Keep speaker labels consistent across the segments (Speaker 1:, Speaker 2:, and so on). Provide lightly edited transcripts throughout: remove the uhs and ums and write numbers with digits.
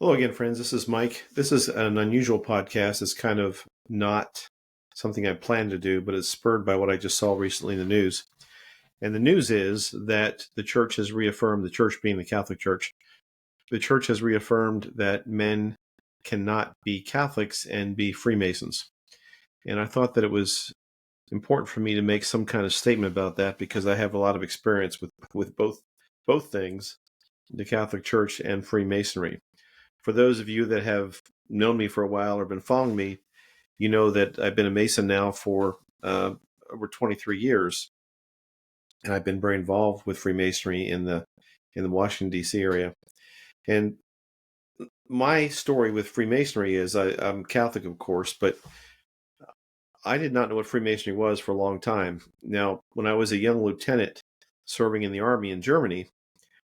Speaker 1: Hello again, friends. This is Mike. This is an unusual podcast. It's kind of not something I planned to do, but it's spurred by what I just saw recently in the news. And the news is that the church has reaffirmed, the church being the Catholic Church, the church has reaffirmed that men cannot be Catholics and be Freemasons. And I thought that it was important for me to make some kind of statement about that because I have a lot of experience with both things, the Catholic Church and Freemasonry. For those of you that have known me for a while or been following me, you know that I've been a Mason now for over 23 years, and I've been very involved with Freemasonry in the Washington D.C. area. And my story with Freemasonry is I'm Catholic, of course, but I did not know what Freemasonry was for a long time. Now, when I was a young lieutenant serving in the Army in Germany,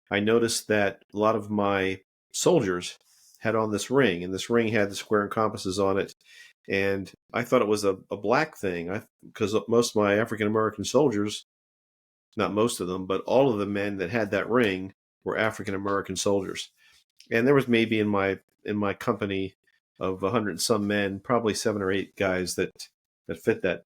Speaker 1: I noticed that a lot of my soldiers had on this ring, and this ring had the square and compasses on it. And I thought it was a black thing because most of my African American soldiers, not most of them, but all of the men that had that ring were African American soldiers. And there was maybe in my company of 100 and some men, probably 7 or 8 guys that fit that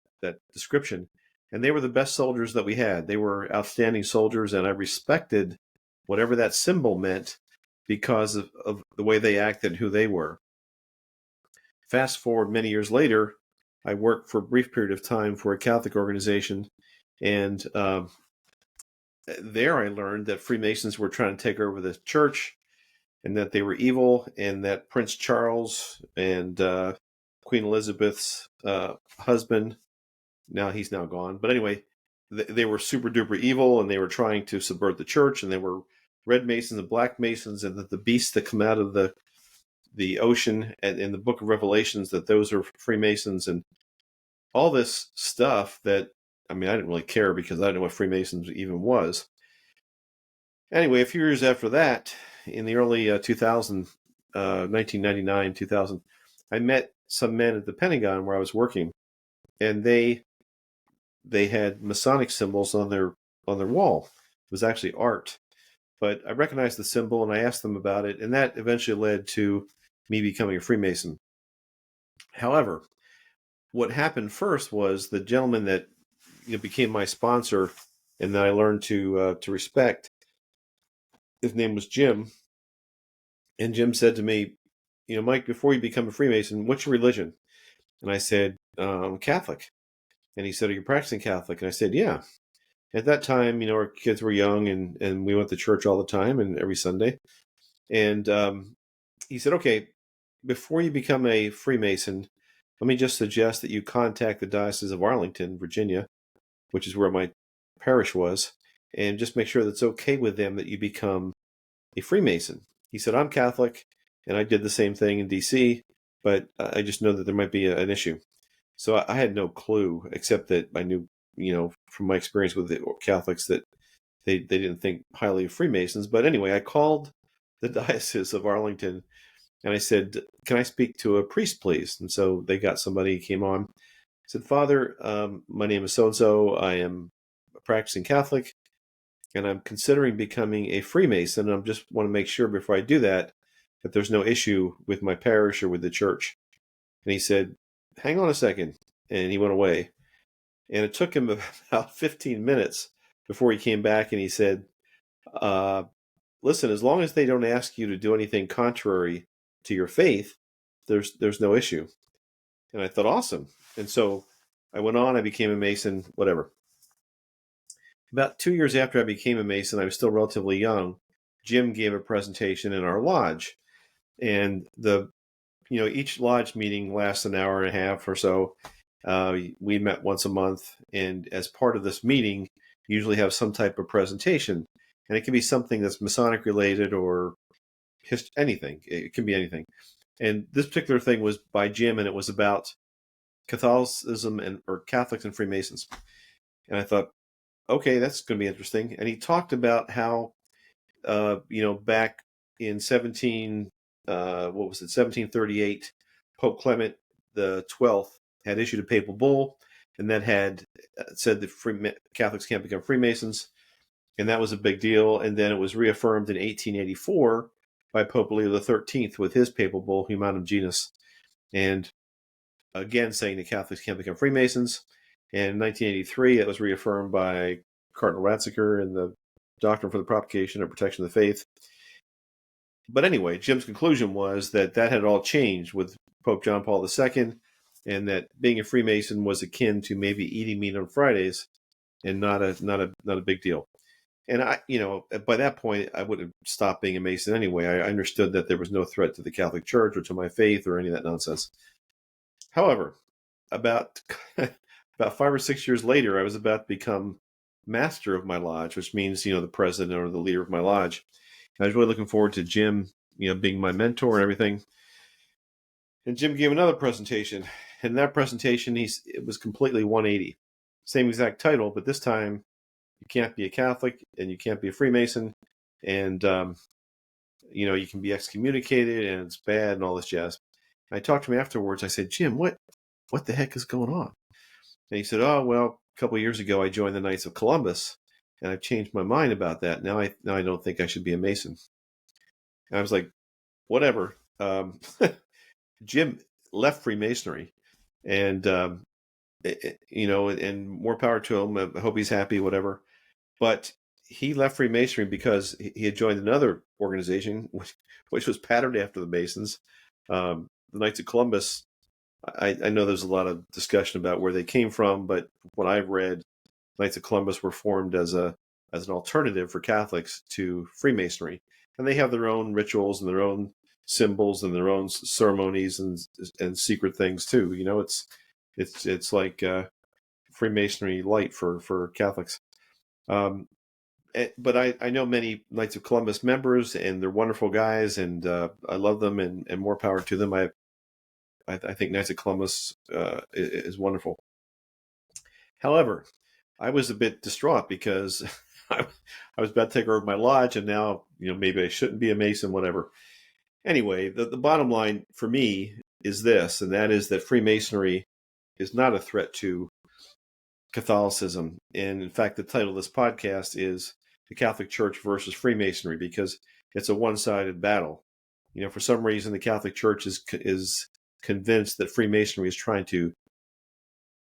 Speaker 1: description. And they were the best soldiers that we had. They were outstanding soldiers, and I respected whatever that symbol meant because of the way they acted, who they were. Fast forward many years later, I worked for a brief period of time for a Catholic organization, and there I learned that Freemasons were trying to take over the church, and that they were evil, and that Prince Charles and Queen Elizabeth's husband, now he's now gone, but anyway, they were super duper evil, and they were trying to subvert the church, and they were red Masons and black Masons, and that the beasts that come out of the ocean and in the book of Revelations, that those are Freemasons, and all this stuff that, I mean, I didn't really care because I didn't know what Freemasons even was. Anyway, a few years after that, in the early 1999, 2000, I met some men at the Pentagon where I was working, and they had Masonic symbols on their wall. It was actually art. But I recognized the symbol, and I asked them about it, and that eventually led to me becoming a Freemason. However, what happened first was the gentleman that became my sponsor and that I learned to respect, his name was Jim, and Jim said to me, Mike, before you become a Freemason, what's your religion? And I said, I'm Catholic. And he said, are you practicing Catholic? And I said, yeah. At that time, our kids were young, and we went to church all the time and every Sunday. And he said, okay, before you become a Freemason, let me just suggest that you contact the Diocese of Arlington, Virginia, which is where my parish was, and just make sure that it's okay with them that you become a Freemason. He said, I'm Catholic, and I did the same thing in D.C., but I just know that there might be an issue. So I had no clue, except that I knew, from my experience with the Catholics, that they didn't think highly of Freemasons. But anyway, I called the Diocese of Arlington, and I said, can I speak to a priest, please? And so they got somebody who came on. I said, Father, my name is so-and-so. I am a practicing Catholic, and I'm considering becoming a Freemason. And I just want to make sure before I do that there's no issue with my parish or with the church. And he said, hang on a second. And he went away. And it took him about 15 minutes before he came back, and he said, listen, as long as they don't ask you to do anything contrary to your faith, there's no issue. And I thought, awesome. And so I went on, I became a Mason, whatever. About 2 years after I became a Mason, I was still relatively young. Jim gave a presentation in our lodge, and each lodge meeting lasts an hour and a half or so. We met once a month, and as part of this meeting, usually have some type of presentation, and it can be something that's Masonic related or anything. It can be anything. And this particular thing was by Jim, and it was about Catholicism or Catholics and Freemasons. And I thought, okay, that's going to be interesting. And he talked about how, back in 1738, Pope Clement the 12th had issued a papal bull, and that had said that Catholics can't become Freemasons, and that was a big deal. And then it was reaffirmed in 1884 by Pope Leo XIII with his papal bull, Humanum Genus, and again saying that Catholics can't become Freemasons. And in 1983, it was reaffirmed by Cardinal Ratzinger in the Doctrine for the Propagation and Protection of the Faith. But anyway, Jim's conclusion was that had all changed with Pope John Paul II, and that being a Freemason was akin to maybe eating meat on Fridays, and not a big deal. And I, by that point, I would have stopped being a Mason anyway. I understood that there was no threat to the Catholic Church or to my faith or any of that nonsense. However, about 5 or 6 years later, I was about to become master of my lodge, which means, the president or the leader of my lodge. I was really looking forward to Jim, being my mentor and everything. And Jim gave another presentation. And in that presentation, it was completely 180. Same exact title, but this time you can't be a Catholic and you can't be a Freemason. And, you can be excommunicated and it's bad and all this jazz. And I talked to him afterwards. I said, Jim, what the heck is going on? And he said, oh, well, a couple of years ago, I joined the Knights of Columbus. And I've changed my mind about that. Now I don't think I should be a Mason. And I was like, whatever. Jim left Freemasonry, and and more power to him. I hope he's happy, whatever. But he left Freemasonry because he had joined another organization, which was patterned after the Masons. The Knights of Columbus. I know there's a lot of discussion about where they came from, but what I've read, Knights of Columbus were formed as an alternative for Catholics to Freemasonry, and they have their own rituals and their own symbols and their own ceremonies and secret things too. It's like Freemasonry light for Catholics. But I know many Knights of Columbus members, and they're wonderful guys, and I love them, and more power to them. I think Knights of Columbus is wonderful. However, I was a bit distraught because I was about to take over my lodge, and now maybe I shouldn't be a Mason, whatever. Anyway, the bottom line for me is this, and that is that Freemasonry is not a threat to Catholicism. And in fact, the title of this podcast is The Catholic Church versus Freemasonry, because it's a one-sided battle. For some reason, the Catholic Church is convinced that Freemasonry is trying to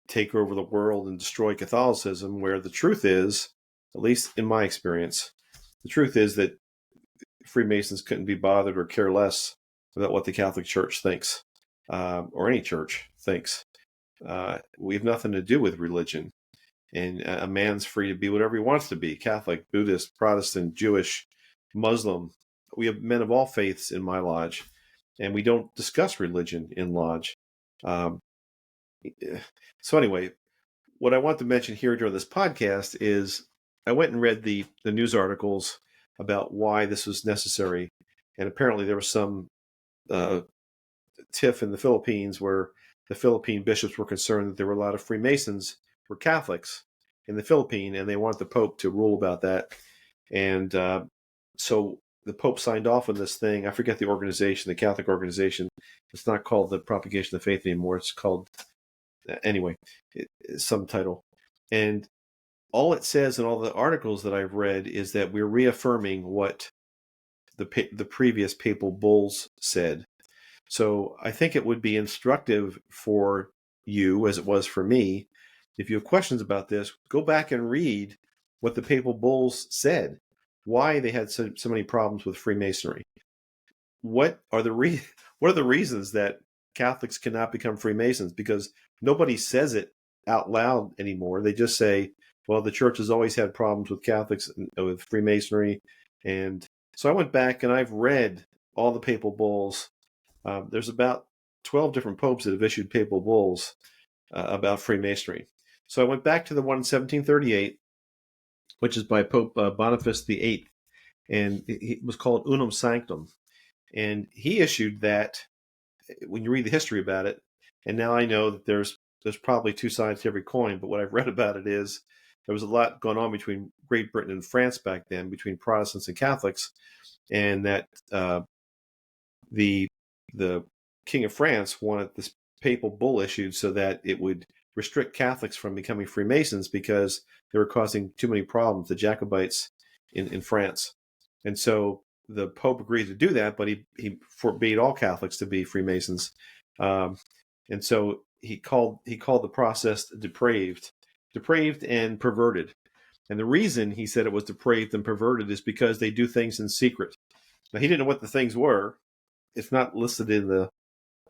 Speaker 1: take over the world and destroy Catholicism, where the truth is, at least in my experience, the truth is that Freemasons couldn't be bothered or care less about what the Catholic Church thinks, or any church thinks. We have nothing to do with religion, and a man's free to be whatever he wants to be: Catholic, Buddhist, Protestant, Jewish, Muslim. We have men of all faiths in my lodge, and we don't discuss religion in lodge. So anyway, what I want to mention here during this podcast is I went and read the news articles about why this was necessary. And apparently there was some tiff in the Philippines where the Philippine bishops were concerned that there were a lot of Freemasons who were Catholics in the Philippines, and they wanted the Pope to rule about that. And so the Pope signed off on this thing. I forget the organization, the Catholic organization. It's not called the Propagation of the Faith anymore. It's called, anyway, some title. And all it says in all the articles that I've read is that we're reaffirming what the previous papal bulls said. So I think it would be instructive for you, as it was for me, if you have questions about this, go back and read what the papal bulls said, why they had so many problems with Freemasonry. What are the reasons that Catholics cannot become Freemasons? Because nobody says it out loud anymore. They just say, well, the church has always had problems with Catholics, with Freemasonry. And so I went back and I've read all the papal bulls. There's about 12 different popes that have issued papal bulls about Freemasonry. So I went back to the one in 1738, which is by Pope Boniface VIII, and it was called Unum Sanctum. And he issued that, when you read the history about it, and now I know that there's probably two sides to every coin, but what I've read about it is there was a lot going on between Great Britain and France back then, between Protestants and Catholics, and that the King of France wanted this papal bull issued so that it would restrict Catholics from becoming Freemasons because they were causing too many problems, the Jacobites in France. And so the Pope agreed to do that, but he forbade all Catholics to be Freemasons, and so he called the process depraved and perverted. And the reason he said it was depraved and perverted is because they do things in secret. Now, he didn't know what the things were. It's not listed in the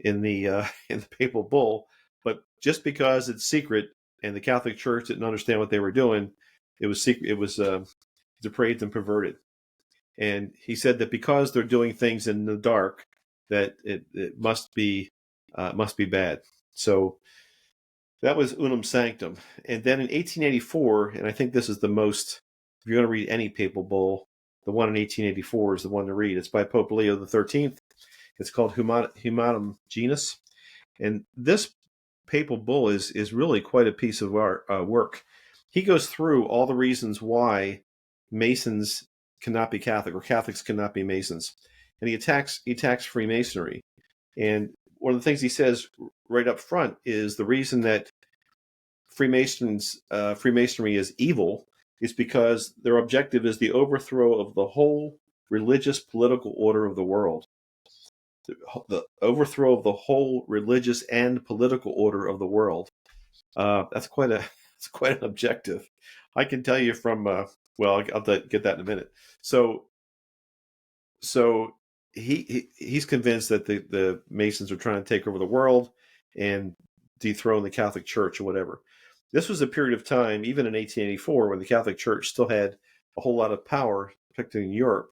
Speaker 1: in the papal bull, but just because it's secret and the Catholic Church didn't understand what they were doing, it was secret. It was depraved and perverted. And he said that because they're doing things in the dark, that it must be bad. So that was Unum Sanctum. And then in 1884, and I think this is the most, if you're going to read any papal bull, the one in 1884 is the one to read. It's by Pope Leo XIII. It's called Humanum Genus. And this papal bull is really quite a piece of work. He goes through all the reasons why Masons cannot be Catholic or Catholics cannot be Masons. And he attacks Freemasonry. And one of the things he says right up front is the reason that Freemasonry is evil is because their objective is the overthrow of the whole religious political order of the world. The overthrow of the whole religious and political order of the world. That's quite an objective. I can tell you from I'll get that in a minute. So he's convinced that the Masons are trying to take over the world and dethrone the Catholic Church or whatever. This was a period of time, even in 1884, when the Catholic Church still had a whole lot of power, particularly in Europe,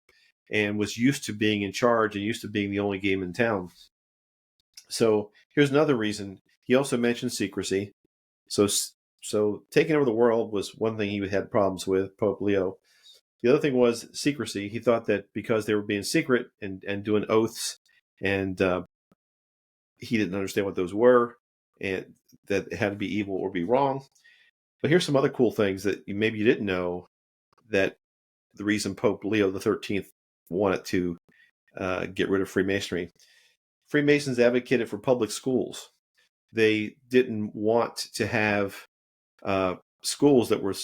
Speaker 1: and was used to being in charge and used to being the only game in town. So here's another reason. He also mentioned secrecy. So taking over the world was one thing he had problems with, Pope Leo. The other thing was secrecy. He thought that because they were being secret and doing oaths, and he didn't understand what those were, and that it had to be evil or be wrong. But here's some other cool things that maybe you didn't know, that the reason Pope Leo XIII wanted to get rid of Freemasonry. Freemasons advocated for public schools. They didn't want to have schools that were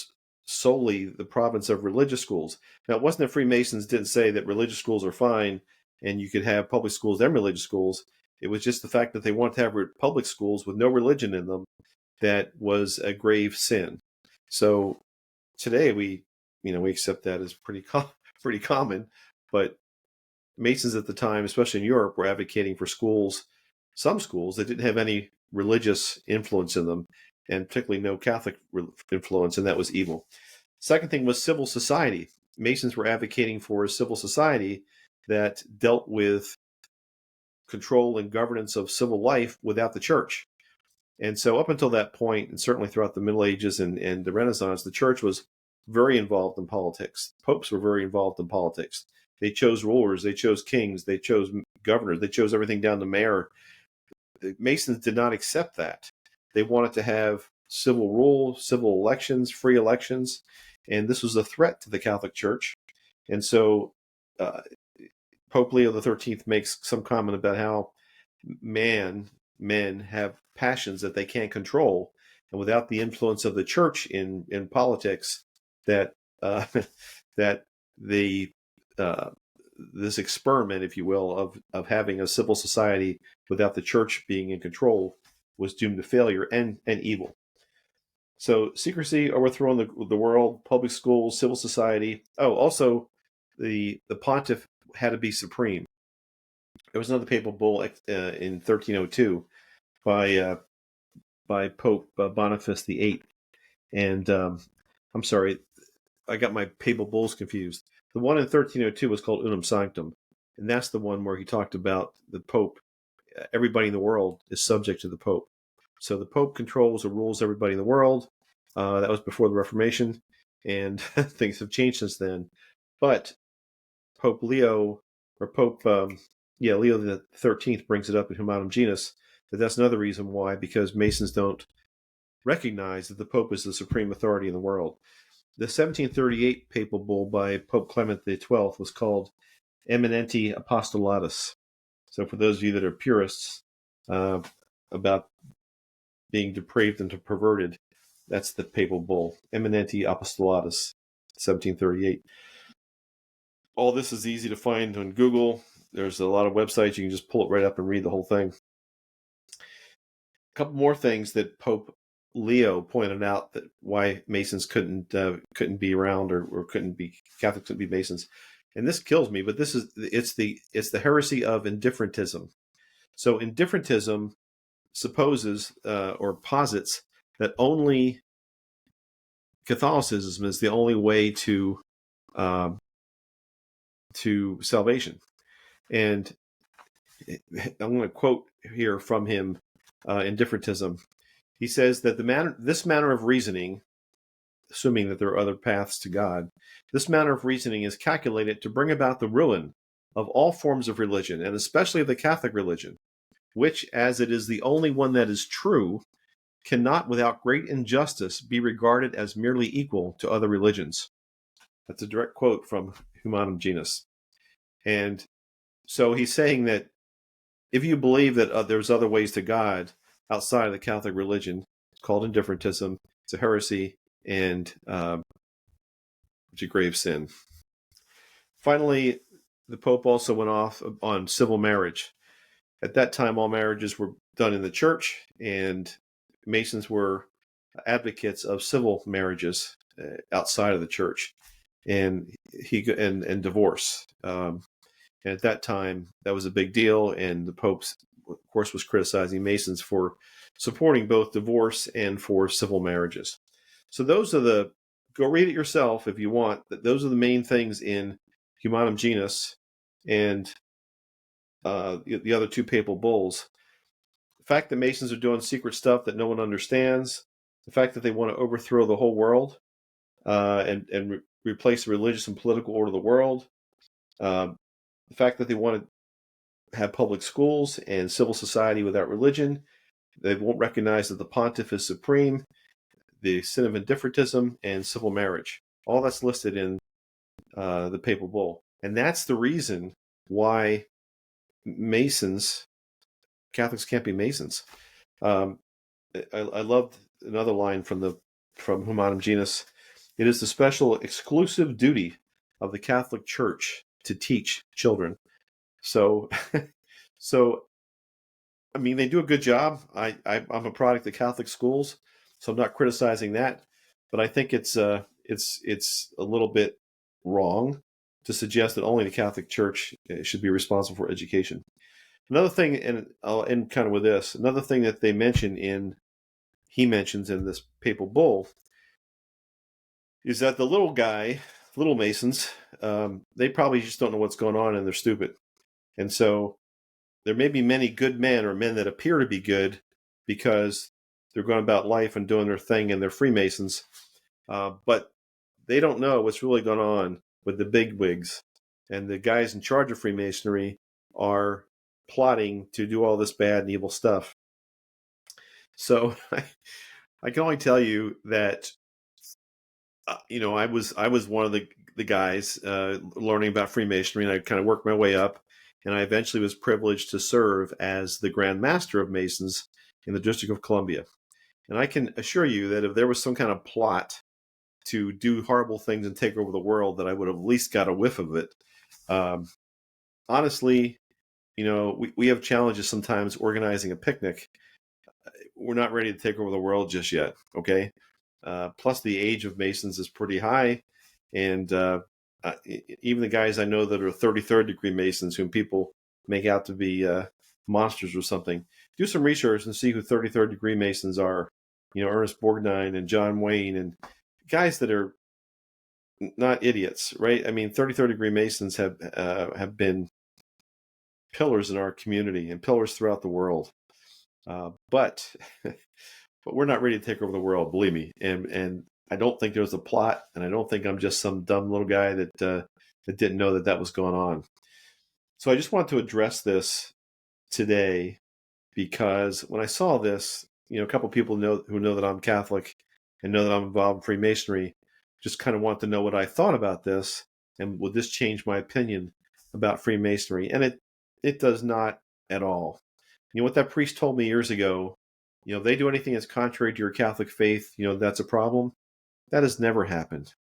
Speaker 1: solely the province of religious schools. Now, it wasn't that Freemasons didn't say that religious schools are fine and you could have public schools and religious schools. It was just the fact that they wanted to have public schools with no religion in them that was a grave sin. So today we accept that as pretty common, but Masons at the time, especially in Europe, were advocating for some schools that didn't have any religious influence in them, and particularly no Catholic influence, and that was evil. Second thing was civil society. Masons were advocating for a civil society that dealt with control and governance of civil life without the church. And so up until that point, and certainly throughout the Middle Ages and the Renaissance, the church was very involved in politics. Popes were very involved in politics. They chose rulers, they chose kings, they chose governors, they chose everything down to mayor. The Masons did not accept that. They wanted to have civil rule, civil elections, free elections, and this was a threat to the Catholic Church. And so Pope Leo XIII makes some comment about how men have passions that they can't control, and without the influence of the church in politics, that that the this experiment, if you will, of having a civil society without the church being in control was doomed to failure and evil. So secrecy, overthrowing the world, public schools, civil society. Oh, also the pontiff had to be supreme. There was another papal bull in 1302 by Pope Boniface VIII. And I'm sorry, I got my papal bulls confused. The one in 1302 was called Unum Sanctum, and that's the one where he talked about the Pope. Everybody in the world is subject to the Pope. So the Pope controls or rules everybody in the world. That was before the Reformation, and things have changed since then. But Pope Leo, or Pope, Leo the 13th brings it up in Humanum Genus, that's another reason why, because Masons don't recognize that the Pope is the supreme authority in the world. The 1738 papal bull by Pope Clement XII was called Eminenti Apostolatus. So for those of you that are purists about being depraved and perverted, that's the papal bull, Eminenti Apostolatus, 1738. All this is easy to find on Google. There's a lot of websites. You can just pull it right up and read the whole thing. A couple more things that Pope Leo pointed out that why Masons couldn't be around, or couldn't be Catholics, couldn't be Masons. And this kills me, but it's the heresy of indifferentism. So indifferentism supposes or posits that only Catholicism is the only way to salvation. And I'm going to quote here from him, Indifferentism. He says that this manner of reasoning, assuming that there are other paths to God, this manner of reasoning is calculated to bring about the ruin of all forms of religion, and especially of the Catholic religion, which, as it is the only one that is true, cannot without great injustice be regarded as merely equal to other religions. That's a direct quote from Humanum Genus. And so he's saying that if you believe that there's other ways to God outside of the Catholic religion, it's called indifferentism, it's a heresy, and it's a grave sin. Finally, the Pope also went off on civil marriage. At that time, all marriages were done in the church, and Masons were advocates of civil marriages outside of the church, and divorce. And at that time, that was a big deal, and the Pope, of course, was criticizing Masons for supporting both divorce and for civil marriages. So those are go read it yourself if you want, those are the main things in Humanum Genus and the other two papal bulls. The fact that Masons are doing secret stuff that no one understands, the fact that they want to overthrow the whole world and replace the religious and political order of the world, the fact that they want to have public schools and civil society without religion, they won't recognize that the pontiff is supreme, the sin of indifferentism, and civil marriage. All that's listed in the papal bull. And that's the reason why Catholics can't be Masons. I loved another line from Humanum Genus. It is the special exclusive duty of the Catholic Church to teach children. So, I mean, they do a good job. I'm a product of Catholic schools, so I'm not criticizing that. But I think it's a little bit wrong to suggest that only the Catholic Church should be responsible for education. Another thing, and I'll end kind of with this. Another thing that he mentions in this papal bull, is that the little Masons, they probably just don't know what's going on and they're stupid. And so there may be many good men or men that appear to be good because they're going about life and doing their thing and they're Freemasons, but they don't know what's really going on with the bigwigs. And the guys in charge of Freemasonry are plotting to do all this bad and evil stuff. So I can only tell you that I was one of the guys learning about Freemasonry, and I kind of worked my way up, and I eventually was privileged to serve as the Grand Master of Masons in the District of Columbia. And I can assure you that if there was some kind of plot to do horrible things and take over the world, that I would have at least got a whiff of it. Honestly, we have challenges sometimes organizing a picnic. We're not ready to take over the world just yet, okay? Plus, the age of Masons is pretty high, and even the guys I know that are 33rd degree Masons, whom people make out to be monsters or something, do some research and see who 33rd degree Masons are. Ernest Borgnine and John Wayne, and guys that are not idiots, right? I mean, 33rd degree Masons have been pillars in our community and pillars throughout the world. But we're not ready to take over the world, believe me. And I don't think there's a plot, and I don't think I'm just some dumb little guy that didn't know that was going on. So I just want to address this today because when I saw this, a couple of people who know that I'm Catholic and know that I'm involved in Freemasonry just kind of want to know what I thought about this, and would this change my opinion about Freemasonry? And it does not at all. What that priest told me years ago, if they do anything that's contrary to your Catholic faith, that's a problem. That has never happened.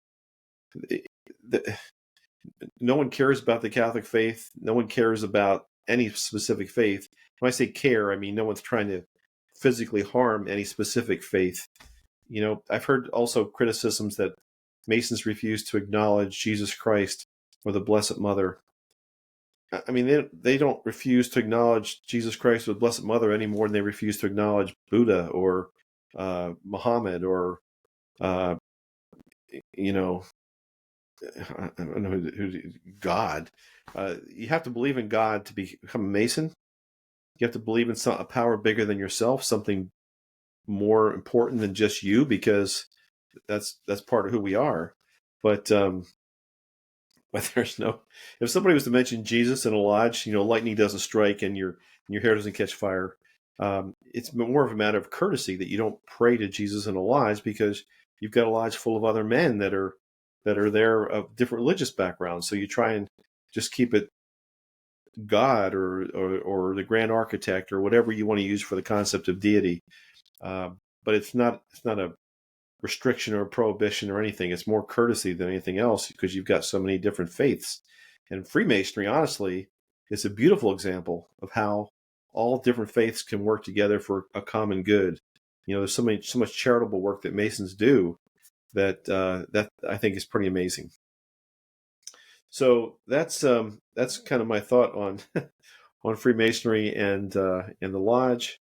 Speaker 1: No one cares about the Catholic faith. No one cares about any specific faith. When I say care, I mean no one's trying to physically harm any specific faith. I've heard also criticisms that Masons refuse to acknowledge Jesus Christ or the Blessed Mother. I mean, they don't refuse to acknowledge Jesus Christ or the Blessed Mother any more than they refuse to acknowledge Buddha or Muhammad or, you know, I don't know who God. You have to believe in God to become a Mason. You have to believe in a power bigger than yourself, something more important than just you, because that's part of who we are. But there's no. If somebody was to mention Jesus in a lodge, lightning doesn't strike and your hair doesn't catch fire. It's more of a matter of courtesy that you don't pray to Jesus in a lodge, because you've got a lodge full of other men that are there of different religious backgrounds. So you try and just keep it God or the grand architect or whatever you want to use for the concept of deity. But it's not a restriction or a prohibition or anything. It's more courtesy than anything else, because you've got so many different faiths. And Freemasonry, honestly, is a beautiful example of how all different faiths can work together for a common good. There's so much charitable work that Masons do that I think is pretty amazing. So that's kind of my thought on on Freemasonry and the lodge.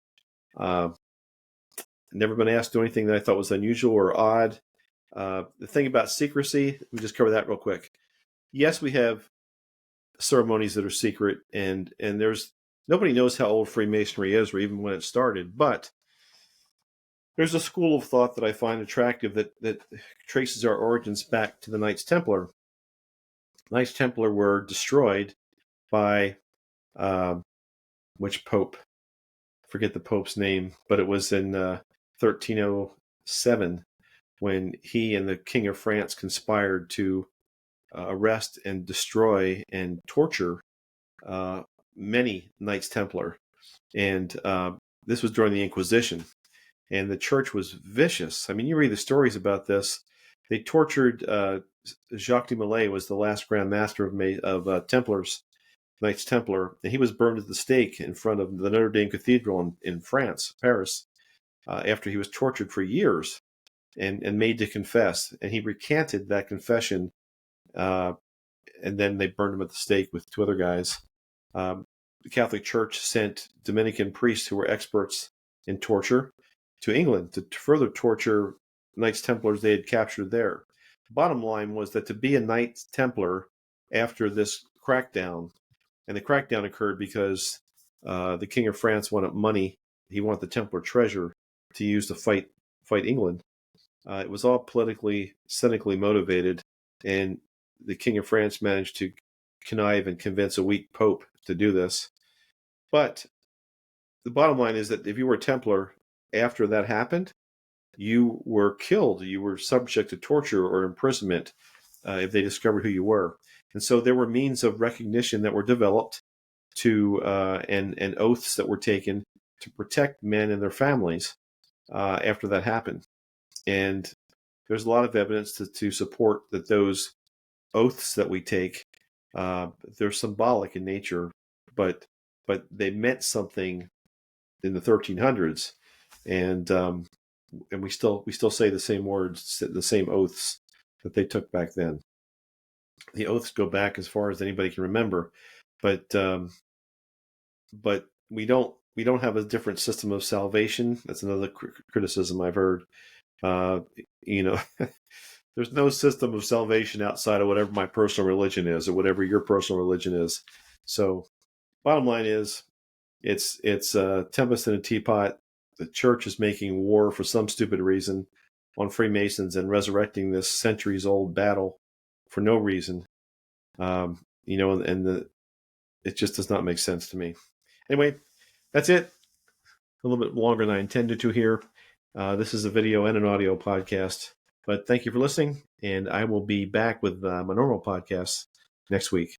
Speaker 1: Never been asked to do anything that I thought was unusual or odd. The thing about secrecy, let me just cover that real quick. Yes, we have ceremonies that are secret, and there's nobody knows how old Freemasonry is or even when it started, but there's a school of thought that I find attractive that traces our origins back to the Knights Templar. Knights Templar were destroyed by which pope? I forget the pope's name, but it was in 1307 when he and the King of France conspired to arrest and destroy and torture many Knights Templar. And this was during the Inquisition. And the church was vicious. I mean, you read the stories about this. They tortured Jacques de Molay was the last Grand Master of Templars, Knights Templar, and he was burned at the stake in front of the Notre Dame Cathedral in France, Paris, after he was tortured for years and made to confess. And he recanted that confession, and then they burned him at the stake with two other guys. The Catholic Church sent Dominican priests who were experts in torture to England to further torture Knights Templars they had captured there. The bottom line was that to be a Knight Templar after this crackdown, and the crackdown occurred because the King of France wanted money. He wanted the Templar treasure to use to fight England. It was all politically, cynically motivated, and the King of France managed to connive and convince a weak pope to do this. But the bottom line is that if you were a Templar after that happened, you were killed. You were subject to torture or imprisonment if they discovered who you were. And so there were means of recognition that were developed to and oaths that were taken to protect men and their families after that happened. And there's a lot of evidence to support that those oaths that we take, they're symbolic in nature, but they meant something in the 1300s, and we still say the same words, the same oaths that they took back then. The oaths go back as far as anybody can remember, but we don't have a different system of salvation. That's another criticism I've heard. There's no system of salvation outside of whatever my personal religion is or whatever your personal religion is. So bottom line is, it's a tempest in a teapot. The church is making war for some stupid reason on Freemasons and resurrecting this centuries-old battle for no reason. It just does not make sense to me. Anyway, that's it. A little bit longer than I intended to here. This is a video and an audio podcast. But thank you for listening, and I will be back with my normal podcast next week.